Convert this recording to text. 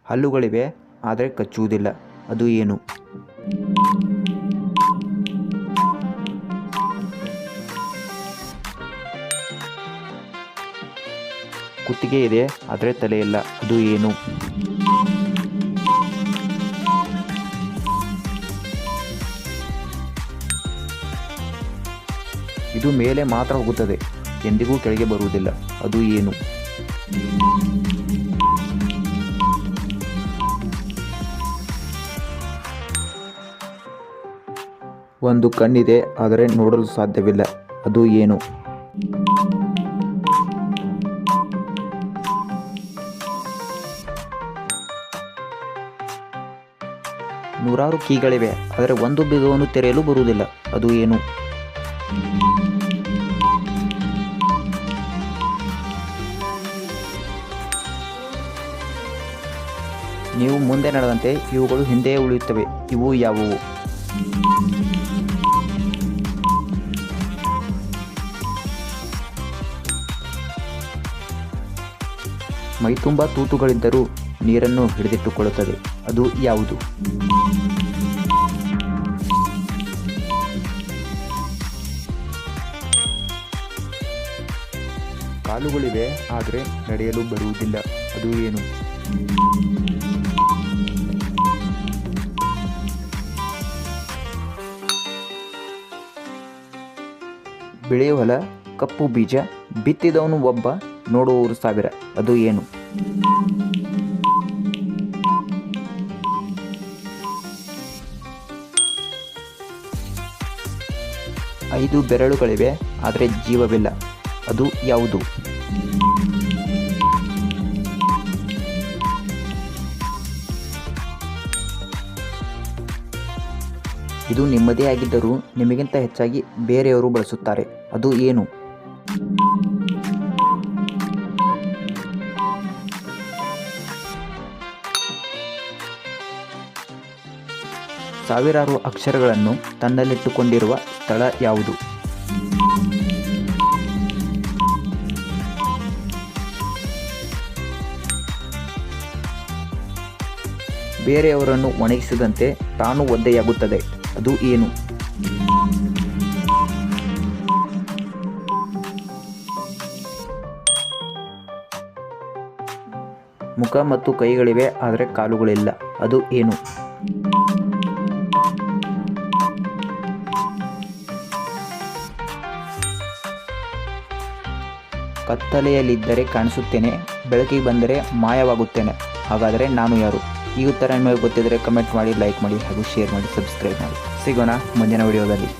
ಹಲ್ಲುಗಳಿವೆ ಆದರೆ ಕಚ್ಚುವುದಿಲ್ಲ, ಅದು ಏನು? ಕುತ್ತಿಗೆ ಇದೆ ಆದರೆ ತಲೆ ಇಲ್ಲ, ಅದು ಏನು? ಇದು ಮೇಲೆ ಮಾತ್ರ ಹೋಗುತ್ತದೆ, ಎಂದಿಗೂ ಕೆಳಗೆ ಬರುವುದಿಲ್ಲ, ಅದು ಏನು? ಒಂದು ಕಣ್ಣಿದೆ ಆದರೆ ನೋಡಲು ಸಾಧ್ಯವಿಲ್ಲ, ಅದು ಏನು? ನೂರಾರು ಕೀಗಳಿವೆ ಆದರೆ ಒಂದು ಬೀಗವನ್ನು ತೆರೆಯಲು ಬರುವುದಿಲ್ಲ, ಅದು ಏನು? ನೀವು ಮುಂದೆ ನಡೆದಂತೆ ಇವುಗಳು ಹಿಂದೆಯೇ ಉಳಿಯುತ್ತವೆ, ಇವು ಯಾವುವು? ಮೈತುಂಬ ತೂತುಗಳಿದ್ದರೂ ನೀರನ್ನು ಹಿಡಿದಿಟ್ಟುಕೊಳ್ಳುತ್ತದೆ, ಅದು ಯಾವುದು? ಕಾಲುಗಳಿವೆ ಆದರೆ ನಡೆಯಲು ಬರುವುದಿಲ್ಲ, ಅದು ಏನು? ಬಿಳಿ ಹೊಲ, ಕಪ್ಪು ಬೀಜ, ಬಿತ್ತಿದವನು ಒಬ್ಬ, ನೋಡುವವರು ಸಾವಿರ, ಅದು ಏನು? 5 ಬೆರಳುಗಳಿವೆ ಆದರೆ ಜೀವವಿಲ್ಲ, ಅದು ಯಾವುದು? ಇದು ನಿಮ್ಮದೇ ಆಗಿದ್ದರೂ ನಿಮಗಿಂತ ಹೆಚ್ಚಾಗಿ ಬೇರೆಯವರು ಬಳಸುತ್ತಾರೆ, ಅದು ಏನು? ಸಾವಿರಾರು ಅಕ್ಷರಗಳನ್ನು ತನ್ನಲ್ಲಿಟ್ಟುಕೊಂಡಿರುವ ಸ್ಥಳ ಯಾವುದು? ಬೇರೆಯವರನ್ನು ಒಣಗಿಸಿದಂತೆ ತಾನು ಒದ್ದೆಯಾಗುತ್ತದೆ, ಅದು ಏನು? ಮುಖ ಮತ್ತು ಕೈಗಳಿವೆ ಆದರೆ ಕಾಲುಗಳಿಲ್ಲ, ಅದು ಏನು? ಕತ್ತಲೆಯಲ್ಲಿದ್ದರೆ ಕಾಣಿಸುತ್ತೇನೆ, ಬೆಳಕಿಗೆ ಬಂದರೆ ಮಾಯವಾಗುತ್ತೇನೆ, ಹಾಗಾದರೆ ನಾನು ಯಾರು? ಈ ಉತ್ತರ ನಿಮಗೆ ಗೊತ್ತಿದ್ದರೆ ಕಮೆಂಟ್ ಮಾಡಿ, ಲೈಕ್ ಮಾಡಿ ಹಾಗೂ ಶೇರ್ ಮಾಡಿ, ಸಬ್ಸ್ಕ್ರೈಬ್ ಮಾಡಿ. ಸಿಗೋಣ ಮುಂದಿನ ವಿಡಿಯೋದಲ್ಲಿ.